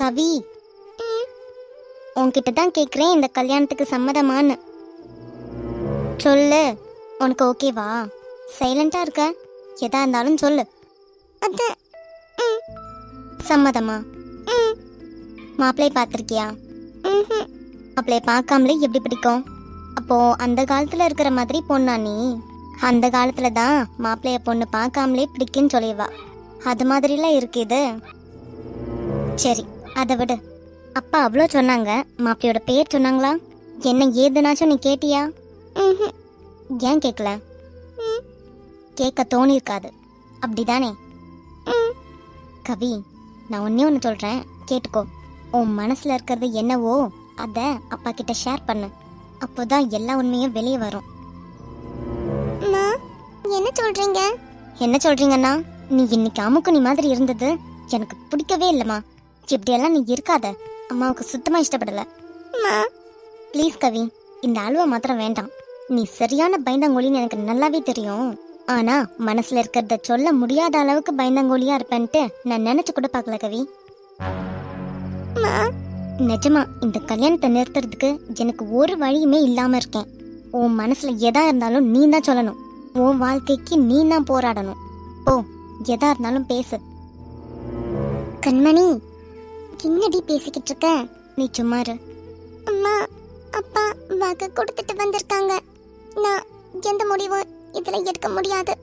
கவி, உன்கிட்ட தான் கேட்குறேன், இந்த கல்யாணத்துக்கு சம்மதமான்னு சொல்லு. உனக்கு ஓகேவா? சைலண்டா இருக்க, எதா இருந்தாலும் சொல்லு. அது சம்மதமா? மாப்பிள்ளையை பார்த்துருக்கியா? மாப்பிள்ளையை பார்க்காமலே எப்படி பிடிக்கும்? அப்போ அந்த காலத்துல இருக்கிற மாதிரி பொண்ணா நீ? அந்த காலத்துல தான் மாப்பிள்ளைய பொண்ணு பார்க்காமலே பிடிக்குன்னு சொல்லிடுவா. அது மாதிரிலாம் இருக்கு இது. சரி, அதை விடு. அப்பா அவ்வளோ சொன்னாங்க, மாப்பிள்ளையோட பேர் சொன்னாங்களா? என்ன ஏதுனாச்சும் நீ கேட்டியா? ஏன் கேட்கல? கேட்க தோணிருக்காது, அப்படிதானே? கவி, நான் ஒன்னே ஒன்று சொல்கிறேன், கேட்டுக்கோ. உன் மனசில் இருக்கிறது என்னவோ அதை அப்பா கிட்ட ஷேர் பண்ணு. அப்போதான் எல்லா உண்மையும் வெளியே வரும். என்ன சொல்றீங்க? என்ன சொல்றீங்கன்னா, நீ இன்னைக்கு அமுக்கு நீ மாதிரி இருந்தது எனக்கு பிடிக்கவே இல்லைம்மா. இப்படியெல்லாம் நீ இருக்காத, அம்மாவுக்கு சுத்தமா இஷ்டப்படல. ப்ளீஸ் கவி, இந்த அழுவ மாத்திரம் வேண்டாம். நீ சரியான பயந்தாங்கோலின்னு எனக்கு நல்லாவே தெரியும். ஆனா மனசுல இருக்கிறத சொல்ல முடியாத அளவுக்கு பயந்தாங்கோலியா இருப்பேன்ட்டு நான் நினைச்சு கூட பார்க்கல கவி. நிஜமா இந்த கல்யாணத்தை நிறுத்துறதுக்கு எனக்கு ஒரு வழியுமே இல்லாம இருக்கேன். உன் மனசுல எதா இருந்தாலும் நீ தான் சொல்லணும். உன் வாழ்க்கைக்கு நீ தான் போராடணும். ஓ, எதா இருந்தாலும் பேசு. கண்மணி, என்னடி பேசிக்கிட்டு இருக்க? நீ சும்மா இரு. அம்மா, அப்பா வாக்கு கொடுத்துட்டு வந்திருக்காங்க. நான் எந்த முடிவும் இதுல எடுக்க முடியாது.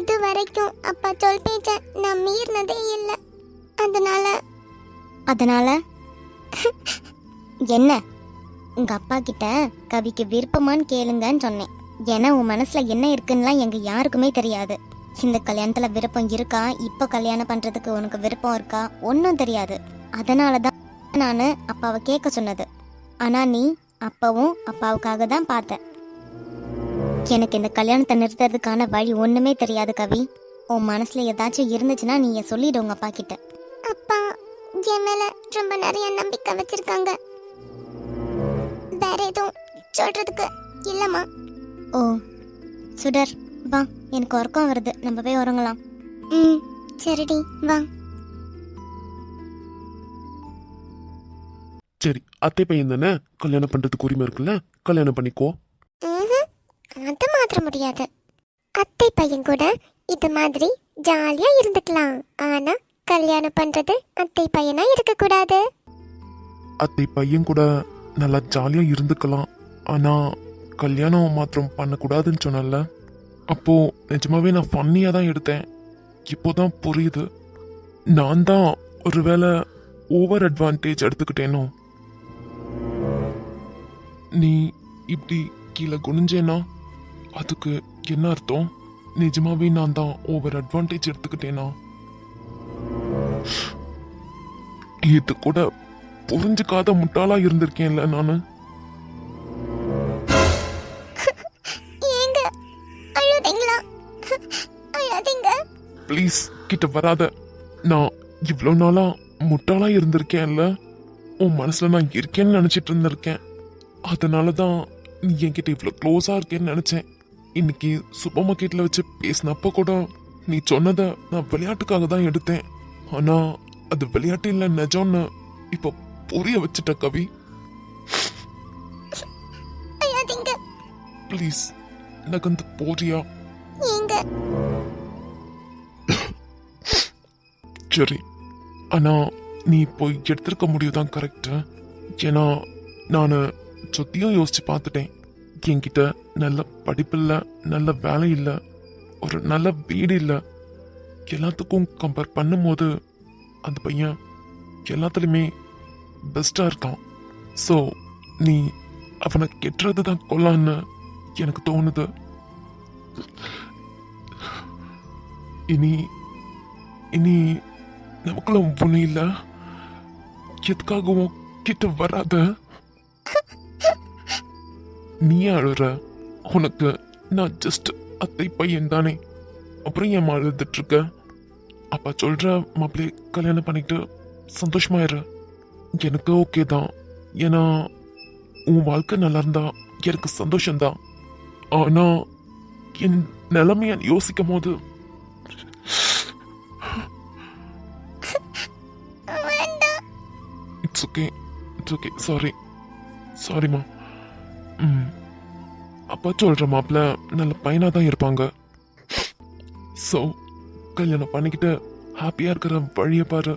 இது வரைக்கும் அப்பா சொல் பேச்ச நான் மீறினதே இல்லை. அதனால என்ன? உங்க அப்பா கிட்ட கவிக்கு விருப்பமான்னு கேளுங்கன்னு சொன்னேன். ஏன்னா உன் மனசுல என்ன இருக்குன்னுலாம் எங்க யாருக்குமே தெரியாது. இந்த கல்யாணத்துல விருப்பம் இருக்கா, இப்போ கல்யாணம் பண்றதுக்கு உனக்கு விருப்பம் இருக்கா, ஒன்றும் தெரியாது. அதனாலதான் நான் அப்பாவை கேட்க சொன்னது. ஆனா நீ அப்பவும் அப்பாவுக்காக தான் பார்த்த. எனக்கு இந்த கல்யாணத்தை நிறுத்துறதுக்கான வழி ஒண்ணுமே தெரியாது கவி. உன் மனசுல ஏதாச்சும் இருந்துச்சுன்னா நீ சொல்லிடு உங்க அப்பா கிட்ட. அப்பா என் மேல ரொம்ப நிறைய நம்பிக்கை வச்சிருக்காங்க. வேற எதுவும் சொல்றதுக்கு இல்லம்மா. ஓ சுடர், வா, எனக்கு உறக்கம் வருது, நம்ம போய் உறங்கலாம். சரிடி, வா. சரி, அத்தை பையன் தானே, கல்யாணம் பண்றதுக்கு உரிமை இருக்குல்ல, கல்யாணம் பண்ணிக்கோ. அது மாத்திர முடியாது. அத்தை பையன் கூட இது மாதிரி ஜாலியா இருந்துக்கலாம். ஆனா கல்யாணம் பண்றது அத்தை பையனா இருக்க கூடாது. அத்தை பையன் கூட நல்லா ஜாலியா இருந்துக்கலாம், ஆனா கல்யாணம் மாத்திரம் பண்ணக்கூடாதுன்னு சொன்னல. அப்போ நிஜமாவே நான் ஃபன்னியா தான் எடுத்தேன். இப்போதான் புரியுது, நான் தான் ஒருவேளை ஓவர் அட்வான்டேஜ் எடுத்துக்கிட்டேனோ. நீ இப்படி கீழே குனிஞ்சேனா அதுக்கு என்ன அர்த்தம்? நிஜமாவே நான் தான் ஓவர் அட்வான்டேஜ் எடுத்துக்கிட்டேனா? இது கூட புரிஞ்சுக்காத முட்டாளா இருந்திருக்கேன்ல நானு. ப்ளீஸ் கிட்ட வராத. நான் இவ்வளவு நாளா முட்டாளா இருந்திருக்கேன்ல, உன் மனசுல நான் இருக்கேன்னு நினைச்சிட்டு இருந்திருக்கேன். அதனாலதான் நீ என்கிட்ட இவ்வளவு க்ளோஸா இருக்கேன்னு நினைச்சேன். இன்னைக்கு சூப்பர் மார்க்கெட்ல வச்சு பேசினப்ப கூட நீ சொன்னதை நான் விளையாட்டுக்காக தான் எடுத்தேன். ஆனா அது விளையாட்டு இல்ல, நிஜம்னு இப்ப புரிய வச்சுட்ட கவி. ப்ளீஸ் நகர்ந்து போறியா? சரி, ஆனா நீ போய் எடுத்திருக்க முடியுதான் கரெக்ட். ஏன்னா நான் சுத்தியும் யோசிச்சு பார்த்துட்டேன். என்கிட்ட நல்ல படிப்பு இல்லை, நல்ல வேலை இல்லை, ஒரு நல்ல வீடு இல்லை. எல்லாத்துக்கும் கம்பேர் பண்ணும்போது அந்த பையன் எல்லாத்துலேயுமே பெஸ்டா இருக்கான். ஸோ நீ அவனை கெட்டுறது தான் கொல்லான்னு எனக்கு தோணுது. இனி இனி நமக்குள்ள ஒண்ணு இல்ல, எதுக்காகவும் கிட்ட வராத. நீ அழுற, உனக்கு நான் ஜஸ்ட் அத்தை பையன் தானே, அப்புறம் ஏன் அழுதுட்டு இருக்க? அப்பா சொல்ற மாப்பிள்ளை கல்யாணம் பண்ணிட்டு சந்தோஷமாயிரு. எனக்கு ஓகே தான், ஏன்னா உன் வாழ்க்கை நல்லா இருந்தா எனக்கு சந்தோஷம்தான். ஆனா என் நிலைமைய யோசிக்கும் போது இட்ஸ் ஓகே இட்ஸ் ஓகே சாரிம்மா. ம் அப்பா சொல்ற மாப்பிள்ள நல்ல பையனா தான் இருப்பாங்க. ஸோ கல்யாணம் பண்ணிக்கிட்டு ஹாப்பியா இருக்கிற வழியை பாரு.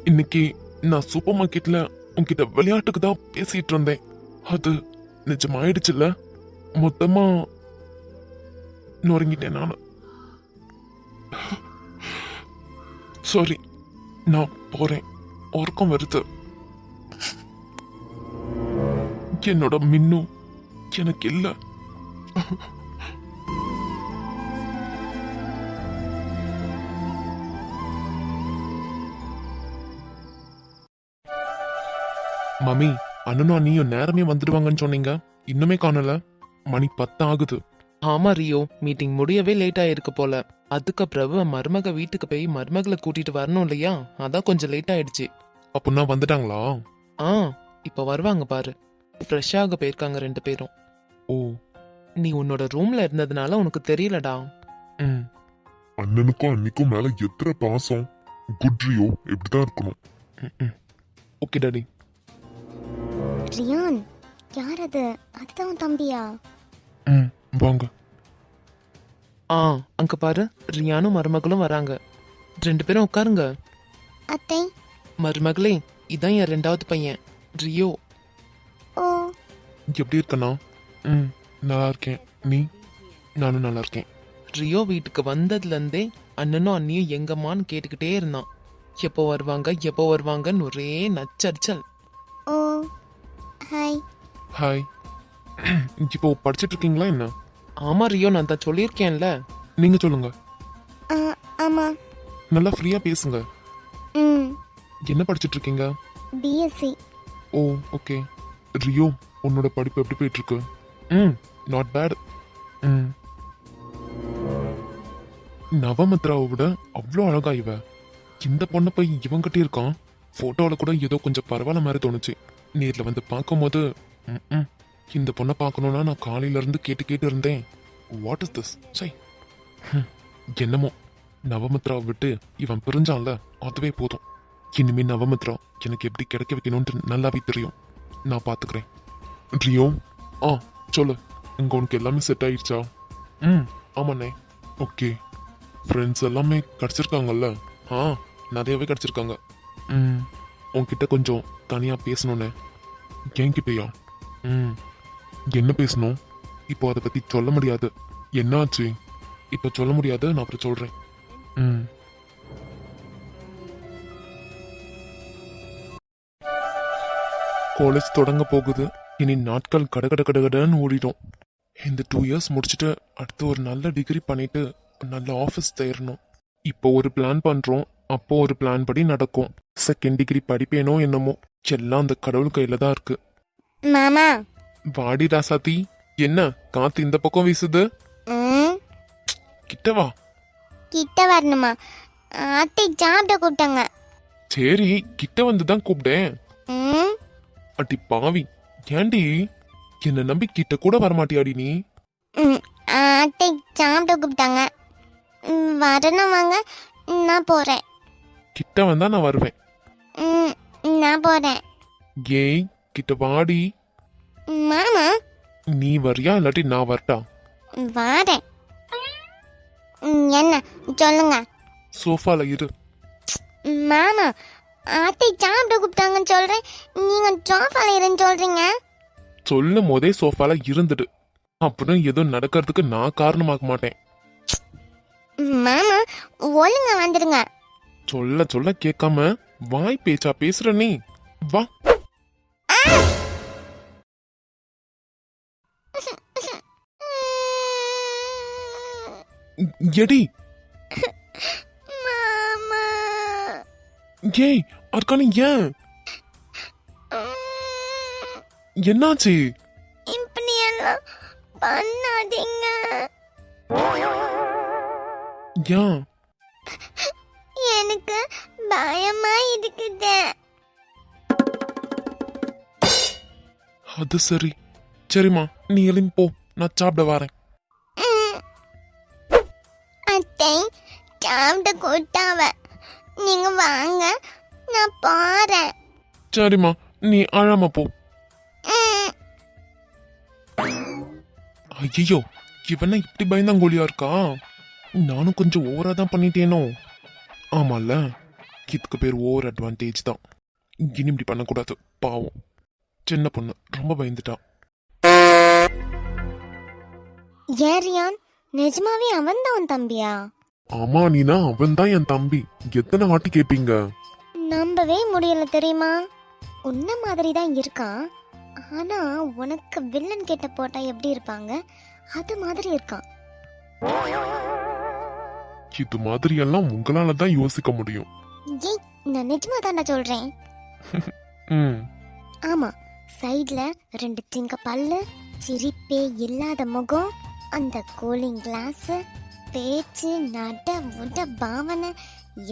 இன்னைக்கு நான் சூப்பர் மார்க்கெட்ல உன்கிட்ட விளையாட்டுக்கு தான் பேசிட்டு இருந்தேன். அது நிஜமாயிடுச்சுல்ல. மொத்தமா நொறுங்கிட்டேன் நான். சாரி, நான் போறேன். உறக்கம் வருது. என்னோட மின்னு எனக்கு இல்ல. மம்மி, அண்ணனும் அண்ணியும் நேரமே வந்துடுவாங்கன்னு சொன்னீங்க. இன்னுமே காணல. மணி 10 ஆகுது. ஆமா ரியோ, மீட்டிங் முடியவே லேட் ஆயிருக்கு போல. அதுக்கப்புறம் மருமக வீட்டுக்கு போய் மருமகளை கூட்டிட்டு வரணும் இல்லையா, அதான் கொஞ்சம் லேட் ஆயிடுச்சு. அப்படின்னா வந்துட்டாங்களா? ஆ, இப்ப வருவாங்க பாரு. ஃப்ரெஷ்ஷாக போயிருக்காங்க 2 பேரும். ஓ. நீ உன்னோட ரூம்ல இருந்ததுனால உனக்கு தெரியலடா. ம் அண்ணனுக்கும் அன்னிக்கும் மேல எத்தனை பாசம். குட்ரியோ இப்படிதான் இருக்கணும். Okay daddy. ரியான், யார் அது? அதுதான் உன் தம்பியா? ம் வாங்க. ஆ, அங்க பாரு, ரியானும் மருமகளும் வராங்க. 2 பேரும் உட்காருங்க. அத்தை. மருமகளே, இதான் என் 2வது பையன் ரியோ. ஓ. எப்படி இருக்கண்ணா? ம் நல்லா இருக்கேன். நீ? நானும் நல்லா இருக்கேன். ரியோ வீட்டுக்கு வந்ததுல இருந்தே அண்ணனும் அண்ணியும் எங்கம்மான்னு கேட்டுக்கிட்டே இருந்தான். எப்போ வருவாங்கன்னு ஒரே நச்சரிச்சல். ஓ. ஹாய். ஹாய். இப்போ படிச்சிட்டு இருக்கீங்களா என்ன? ஆமா ரியோ, நான் தான் சொல்லியிருக்கேன்ல. நீங்க சொல்லுங்க. ஆமா. நல்லா ஃப்ரீயா பேசுங்க. ம். என்ன படிச்சிட்டு இருக்கீங்க? பிஎஸ்சி. ஓ ஓகே. ரியோ, உன்னோட படிப்பு எப்படி போயிட்டு இருக்கு? ம் நாட் பேட். ம் நவமித்ராவை விட அவ்வளோ அழகா இவ. இந்த பொண்ணை போய் இவங்கிட்ட இருக்கான். போட்டோவில் கூட ஏதோ கொஞ்சம் பரவாயில்ல மாதிரி தோணுச்சு. நேரில் வந்து பார்க்கும்போது இந்த பொண்ணை பார்க்கணுன்னா நான் காலையில இருந்து கேட்டு இருந்தேன். What is this? சை. என்னமோ நவமித்ராவை விட்டு இவன் பிரிஞ்சான்ல, அதுவே போதும். இனிமே நவமித்ரா எனக்கு எப்படி கிடைக்க வைக்கணும்னு நல்லாவே தெரியும். நான் பார்த்துக்கிறேன். ரியோ, சொல்லு. இங்க உனக்கு எல்லாமே செட் ஆயிடுச்சா? ஆமாண்ணே. ஓகே. ஃப்ரெண்ட்ஸ் எல்லாமே கிடச்சிருக்காங்கல்ல? நிறையவே கிடச்சிருக்காங்க. உன்கிட்ட கொஞ்சம் தனியாக பேசணுண்ணே. என்கிட்டயா? என்ன பேசணும்? இப்போ அதை பற்றி சொல்ல முடியாது. என்னாச்சு? இப்போ சொல்ல முடியாது, நான் அப்புறம் சொல்கிறேன். காலேஜ் தொடங்க போகுது. இனி நாட்கள் கடகடன்னு ஓடிடும். இந்த 2 இயர்ஸ் முடிச்சுட்டு அடுத்து ஒரு நல்ல டிகிரி பண்ணிட்டு நல்ல ஆஃபீஸ் தேரணும். இப்போ ஒரு பிளான் பண்றோம், அப்போ ஒரு பிளான் படி நடக்கும். செகண்ட் டிகிரி படிப்பேனோ என்னமோ, எல்லாம் அந்த கடவுள் கையில தான் இருக்கு. மாமா. வாடி ராசாத்தி. என்ன காத்து இந்த பக்கம் வீசுது? கிட்ட வா. கிட்ட வரணுமா? அத்தை சாப்பிட கூப்பிட்டாங்க. சரி, கிட்ட வந்து தான் கூப்பிட்டேன். அடி பாவி, ஏண்டி என்ன நம்பி கிட்ட கூட வரமாட்டியாடி நீ? அத்தை சாப்பிட கூப்பிட்டாங்க. வரணும் வாங்க, நான் போறேன். கிட்ட வந்தா நான் வருவேன். நான் போறேன். ஏய், கிட்ட வாடி. மாமா. நீ வரியா இல்லாட்டி நான் வரட்டா? வரேன். என்ன சொல்லுங்க. சோஃபால இரு. மாமா, அத்தை சாப்பிட கூப்பிட்டாங்கன்னு சொல்றேன், நீங்க சோஃபால இருன்னு சொல்றீங்க. சொல்லும் போதே சோஃபால இருந்துடு. அப்புறம் எதுவும் நடக்கிறதுக்கு நான் காரணமாக்க மாட்டேன். மாமா, ஒழுங்கா வந்துடுங்க. சொல்ல சொல்ல கேட்காம வாய் பேச்சா பேசுற நீ. வா. எடி. மாமா. ஏய், அதுக்கான ஏன்? என்னாச்சு? இப்படி எல்லாம் பண்ணாதீங்க. ஏன்? எனக்கு பயமா இருக்குது. அது சரி. சரிம்மா, நீ எழும்பி போ, நான் சாப்பிட வரேன். அத்தை சாப்பிட கூட்டாவ, நீங்க வாங்க, நான் போறேன். சரிம்மா, நீ அழாம போ. ஐயோ, இவன இப்படி பயந்தாங்கோலியா இருக்கா? நானும் கொஞ்சம் ஓவரா தான் பண்ணிட்டேனோ? ஆமால, இதுக்கு பேர் ஓவர் அட்வான்டேஜ் தான். இனி இப்படி பண்ணக்கூடாது. பாவம் சின்ன பொண்ணு ரொம்ப பயந்துட்டா. ஏன் ரியான், நிஜமாவே அவன் தான் உன் தம்பியா? ஆமா நீனா, அவன் தான் என் தம்பி. எத்தனை வாட்டி கேப்பீங்க? நம்பவே முடியல தெரியுமா? உன்ன மாதிரி தான் இருக்கான், ஆனா உனக்கு வில்லன் கிட்ட போட்டா எப்படி இருப்பாங்க அது மாதிரி இருக்கான். இது மாதிரி எல்லாம் உங்களால தான் யோசிக்க முடியும். ஏய், நான் நிஜமா தான்டா சொல்றேன். ம், ஆமா, சைடுல 2 சிங்க பல்லு, சிரிப்பே இல்லாத முகம், அந்த கூலிங் கிளாஸ், பேச்சு, நட உட பாவனை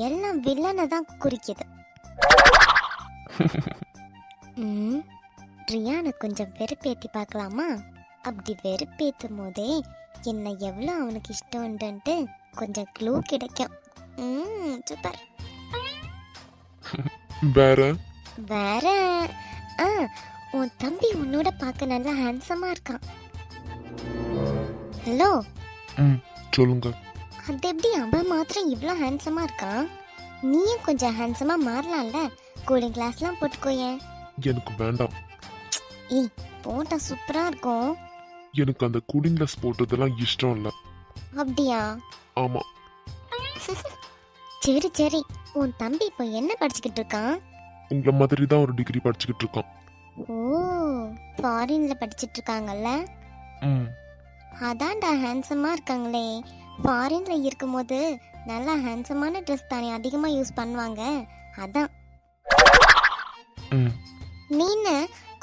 எல்லாம் வில்லனை தான் குறிக்குது. ம், ரியானை கொஞ்சம் வெறுப்பேத்தி பார்க்கலாமா? அப்படி வெறுப்பேத்தும் போதே என்ன எவ்வளோ அவனுக்கு இஷ்டம்ன்ட்டு கொஞ்சம் க்ளூ கிடைக்கும். சூப்பர். வேற வேற ஆ, உன் தம்பி உன்னோட பார்க்க நல்லா ஹேண்ட்ஸமா இருக்கான். ஹலோ, ம், சொல்லுங்க. அது எப்படி அவன் மாத்திரம் இவ்வளோ ஹேண்ட்ஸமா இருக்கான்? நீயும் கொஞ்சம் ஹேண்ட்ஸமா மாறலாம்ல. கூலிங் கிளாஸ்லாம் போட்டுக்கோயேன். எனக்கு வேண்டாம். ஏய், போட்டா சூப்பரா இருக்கும். எனக்கு அந்த கூலிங் கிளாஸ் போட்டதெல்லாம் இஷ்டம் இல்ல. அப்படியா? ஆமா, சரி சரி, உன் தம்பி இப்போ என்ன படிச்சுக்கிட்டு இருக்கான்? உங்களை மாதிரி தான் ஒரு டிகிரி படிச்சுக்கிட்டு இருக்கான். ஓ, ஃபாரின்ல படிச்சிட்டு இருக்காங்கல்ல. ம், அதான்டா ஹேண்ட்ஸமா இருக்காங்களே. ஃபாரின்ல இருக்கும்போது நல்லா ஹேண்ட்ஸமான ட்ரெஸ் தானே அதிகமாக யூஸ் பண்ணுவாங்க, அதான். ம். நீ என்ன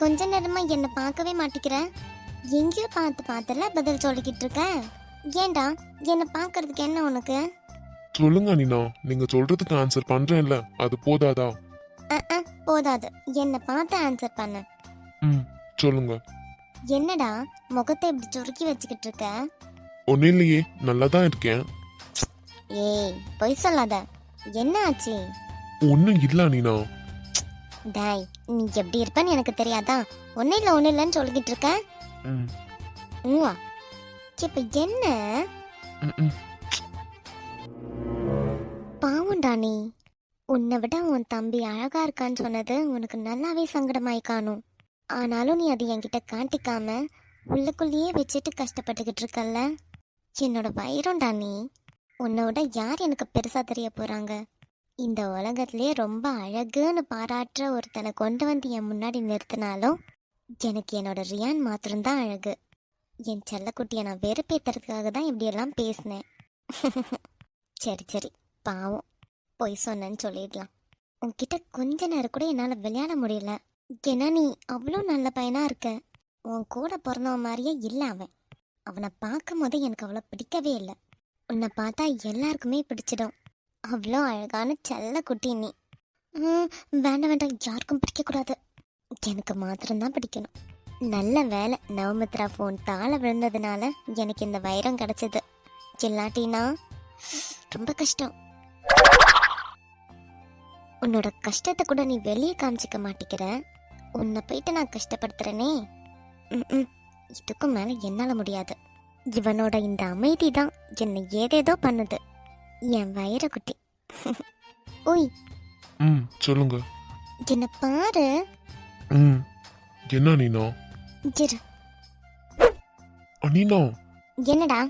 கொஞ்ச நேரமா என்னை பார்க்கவே மாட்டிக்கிற? எங்கேயோ பார்த்து பார்த்துல பதில் சொல்லிக்கிட்டு இருக்க. ஏன்டா, என்னை பார்க்கறதுக்கு என்ன உனக்கு? சொல்லுங்க நீனா, நீங்க சொல்றதுக்கு ஆன்சர் பண்றேன்ல, அது போதாதா? போதாது, என்னை பார்த்து ஆன்சர் பண்ண. ம், சொல்லுங்க. என்னடா முகத்தை இப்படி சுருக்கி வச்சுக்கிட்டு இருக்க? ஒன்னும் இல்லையே, நல்லா தான் இருக்கேன். ஏய், பொய் சொல்லாத. என்ன ஆச்சு? ஒன்னும் இல்ல நீனா. டாய், நீ எப்படி இருப்பன்னு எனக்கு தெரியாதா? ஒன்னும் இல்லைன்னு சொல்லிக்கிட்டு இருக்க. ம், ஊவா, இப்ப என்ன? ம், ம். பாவம்டா நீ. உன்னை விட உன் தம்பி அழகா இருக்கான்னு சொன்னது உனக்கு நல்லாவே சங்கடமாய் காணும். ஆனாலும் நீ அது என்கிட்ட காட்டிக்காம உள்ளுக்குள்ளேயே வச்சுட்டு கஷ்டப்பட்டுக்கிட்டு இருக்கல்ல. என்னோட வைரம்டா நீ. உன்னை விட யார் எனக்கு பெருசா தெரிய போறாங்க? இந்த உலகத்திலே ரொம்ப அழகுன்னு பாராட்டுற ஒருத்தனை கொண்டு வந்து என் முன்னாடி நிறுத்தினாலும் எனக்கு என்னோட ரியான் மாத்திரம்தான் அழகு. என் செல்லக்குட்டியை நான் வெறுப்பேத்துறதுக்காக தான் இப்படியெல்லாம் பேசினேன். சரி சரி, பாவம், பொய் சொன்னேன்னு சொல்லிடலாம். உன்கிட்ட கொஞ்ச நேரம் கூட என்னால் விளையாட முடியல. ஏன்னா நீ அவ்வளோ நல்ல பையனா இருக்க. உன் கூட பிறந்தவன் மாதிரியே இல்லை அவன். அவனை பார்க்கும் போதே எனக்கு அவ்வளோ பிடிக்கவே இல்லை. உன்னை பார்த்தா எல்லாருக்குமே பிடிச்சிடும். அவ்வளோ அழகான செல்ல குட்டி நீ. வேண்டாம் வேண்டாம், யாருக்கும் பிடிக்கக்கூடாது. எனக்கு மாத்திரம்தான் பிடிக்கணும். நல்ல வேலை, நவமித்ரா ஃபோன் தாழ விழுந்ததுனால எனக்கு இந்த வைரம் கிடைச்சது. இல்லாட்டினா ரொம்ப கஷ்டம். உன்னோட கஷ்டத்தை கூட நீ வெளியே காமிச்சிக்க மாட்டேங்கிற. உன்னை போயிட்டு நான் கஷ்டப்படுத்துறேனே. இதுக்கும் மேல என்னால முடியாது. இவனோட இந்த அமைதி தான் என்னை ஏதேதோ பண்ணுது. என் வைரக்குட்டி. ஓய், ம், சொல்லுங்க. என்ன பாரு. ம், என்ன நீனா? இரு. அனீனா, என்னடா,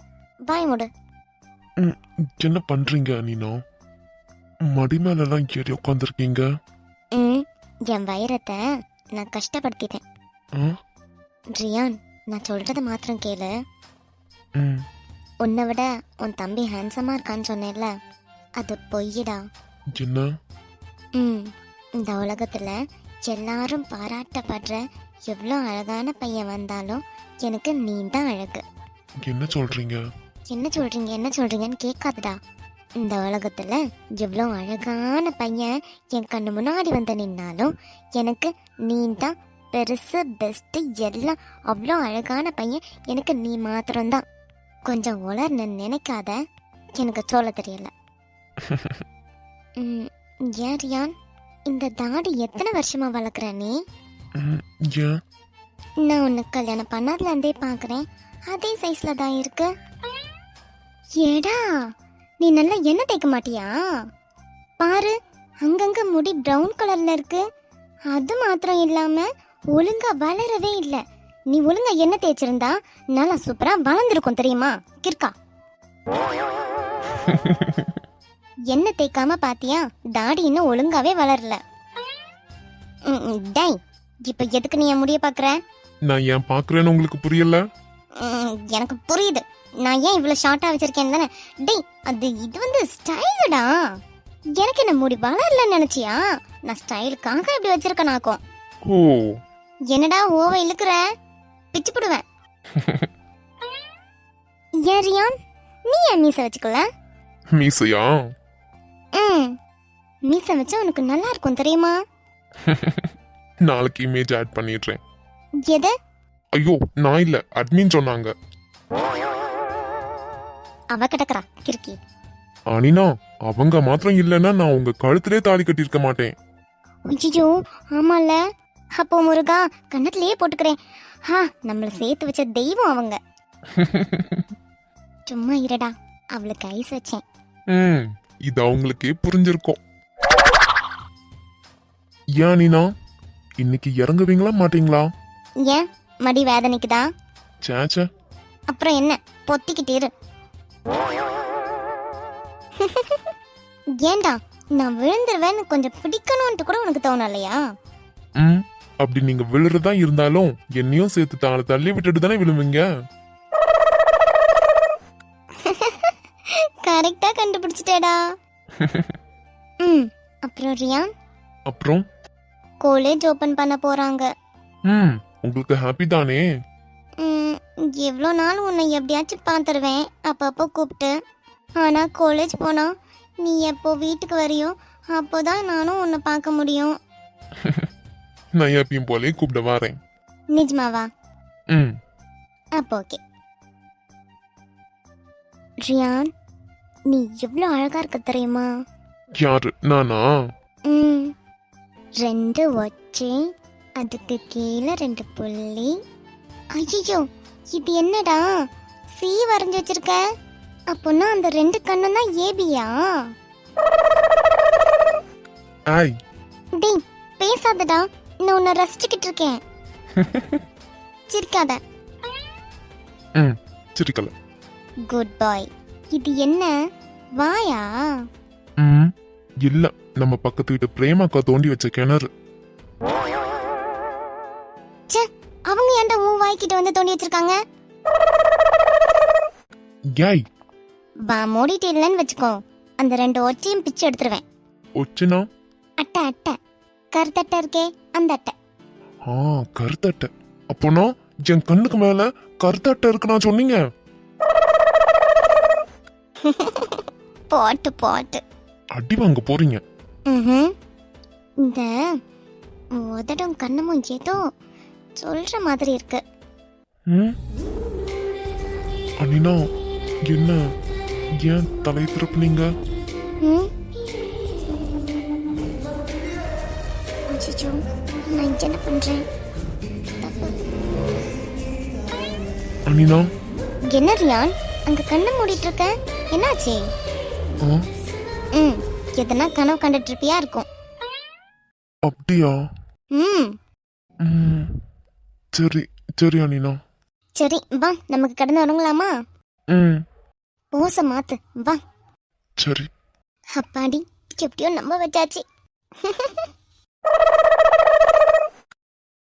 வாய் மூடு. ம், என்ன பண்றீங்க நீனா? மடி மேலெல்லாம் ஏறி உட்காந்துருக்கீங்க. என் வைரத்தை நான் கஷ்டப்படுத்திட்டேன். ஆ? ரியான், நான் சொல்றத மாத்திரம் கேளு. ம், உன்னை விட உன் தம்பி ஹேண்ட்ஸமா இருக்கான்னு சொன்னேன்ல, அது பொய்யடா. என்ன? இந்த உலகத்துல எல்லாரும் பாராட்டப்படுற எவ்வளோ அழகான பையன் வந்தாலும் எனக்கு நீ தான் அழகு. என்ன சொல்றீங்க? என்ன சொல்றீங்கன்னு கேட்காதடா. இந்த உலகத்துல எவ்வளோ அழகான பையன் என் கண்ணு முன்னாடி வந்து நின்னாலும் எனக்கு நீ தான் பெருசு, பெஸ்ட், எல்லாம் அவ்வளோ அழகான பையன் எனக்கு நீ மாத்திரம்தான். கொஞ்சம் உளர்னு நினைக்காத, எனக்கு சொல்ல தெரியல. ஏன் ரியான், இந்த தாடி எத்தனை வருஷமா வளர்க்குற நீ? ஏன்? நான் உன்னை கல்யாணம் பண்ணதுல இருந்தே பார்க்குறேன், அதே சைஸ்ல தான் இருக்கு. ஏடா, நீ நல்லா எண்ணெய் தேய்க்க மாட்டியா? பாரு, அங்கங்க முடி பிரவுன் கலர்ல இருக்கு. அது மாத்திரம் இல்லாம ஒழுங்கா வளரவே இல்லை. நீ ஒழுங்கா எண்ணெய் தேய்ச்சிருந்தா நல்லா சூப்பரா வளர்ந்துருக்கும் தெரியுமா? கிறுக்கா, எண்ணெய் தேய்க்காம பாத்தியா, தாடி இன்னும் ஒழுங்காவே வளரல. டேய், இப்ப எதுக்கு நீ என் முடிய பாக்குற? நான் ஏன் பாக்குறேன்னு உங்களுக்கு புரியல? எனக்கு புரியுது, நான் ஏன் இவ்வளவு ஷார்ட்டா வச்சிருக்கேன் தானே. டேய், இது வந்து ஸ்டைலுடா. எனக்கு என்ன முடி வளரலன்னு நினைச்சியா? நான் ஸ்டைலுக்காக இப்படி வச்சிருக்கேனாக்கும். ஓ, என்னடா ஓவ இழுக்கிற? பிச்சு போடுவேன். ஏன் ரியான், நீ ஏன் மீசை வச்சுக்கல? மீசையா? மீசை வச்சா உனக்கு நல்லா இருக்கும் தெரியுமா? நாளைக்கு இமேஜ் ஆட் பண்ணிடுறேன். எது? ஐயோ, நான் இல்ல, அட்மின் சொன்னாங்க. அவ கிடக்குறா கிறுக்கி. அனினா, அவங்க மாத்திரம் இல்லைன்னா நான் உங்க கழுத்திலே தாலி கட்டியிருக்க மாட்டேன். ஐயோ, ஆமால. அப்போ முருகா, கண்ணத்திலேயே போட்டுக்கிறேன். நம்மள சேர்த்து வச்ச தெய்வம் அவங்க. சும்மா இருடா, அவளுக்கு ஐஸ் வச்சேன். இது அவங்களுக்கே புரிஞ்சிருக்கும். ஏன் அனினா, இன்னைக்கு இறங்குவீங்களா மாட்டீங்களா? ஏன், மடி வேதனைக்குதா? சேச்சே, அப்புறம் என்ன, பொத்திக்கிட்டே இரு. ஏண்டா, நான் விழுந்துருவேன்னு கொஞ்சம் பிடிக்கணும்ட்டு கூட உனக்கு தோணலையா? அப்படி நீங்க விழுறதா இருந்தாலும் என்னையும் சேர்த்து தாள தள்ளி விட்டுட்டு தானே விழுவீங்க. கரெக்டா கண்டுபிடிச்சிட்டேடா. அப்புறம் ரியான், அப்புறம் காலேஜ் ஓபன் பண்ண போறாங்க. உங்களுக்கு ஹாப்பி தானே? எவ்வளோ நாள் உன்னை எப்படியாச்சும் பார்த்துருவேன் அப்பப்போ கூப்பிட்டு. ஆனா காலேஜ் போனா நீ எப்போ வீட்டுக்கு வரியோ அப்போதான் நானும் உன்னை பார்க்க முடியும். நான் எப்பயும் போலே கூப்பிட வரேன். நிஜமாவா? அப்போ ஓகே. ரியான், நீ எவ்வளோ அழகா இருக்க தெரியுமா? யாரு, நானா? 2 ஒச்சை, அதுக்கு கீழே 2 புள்ளி. ஐயோ, இது என்னடா சி வரைஞ்சு வச்சிருக்க? அப்போனா அந்த 2 கண்ணும் தான் ஏபியா? ஐய், டேய் பேசாதடா, நான் உன்னை ரசிச்சுக்கிட்டு இருக்கேன். சிரிக்காத. சிரிக்கல. குட் பாய். இது என்ன வாயா? இல்ல, நம்ம பக்கத்து வீட்டு பிரேமாக்கா தோண்டி வச்ச கிணறு. ச்சே, அவங்க ஏன்டா உன் வாய்க்கிட்ட வந்து தோண்டி வச்சிருக்காங்க? ஏய், வா மூடிட்டு இல்லைன்னு வச்சுக்கோ, அந்த 2 ஒச்சையும் பிச்சு எடுத்துருவேன். ஒச்சுனா? அட்டை அட்டை, கருத்தட்டை இருக்கே அந்த அட்டை. கருத்தட்டை. அப்போனா என் கண்ணுக்கு மேல கருத்தட்டை இருக்கு நான் சொன்னீங்க. போட்டு போட்டு அடி வாங்க போறீங்க. இந்த உதடும் கண்ணமும் ஏதோ சொல்ற மாதிரி இருக்கு. அனினா, என்ன ஏன் தலை திருப்புனீங்க? அச்சச்சோ, நான் என்ன பண்றேன்? அனினா, என்ன ரியான், அங்க கண்ணை மூடிட்டு இருக்க, என்னாச்சு? எதனா கனவு கண்டுட்டு இருப்பியா இருக்கும். அப்படியா? சரி சரி அனினா. சரி வா, நமக்கு கடந்து வரங்களாமா? போச மாத்து வா. சரி. அப்பாடி, எப்படியோ நம்ப வச்சாச்சு.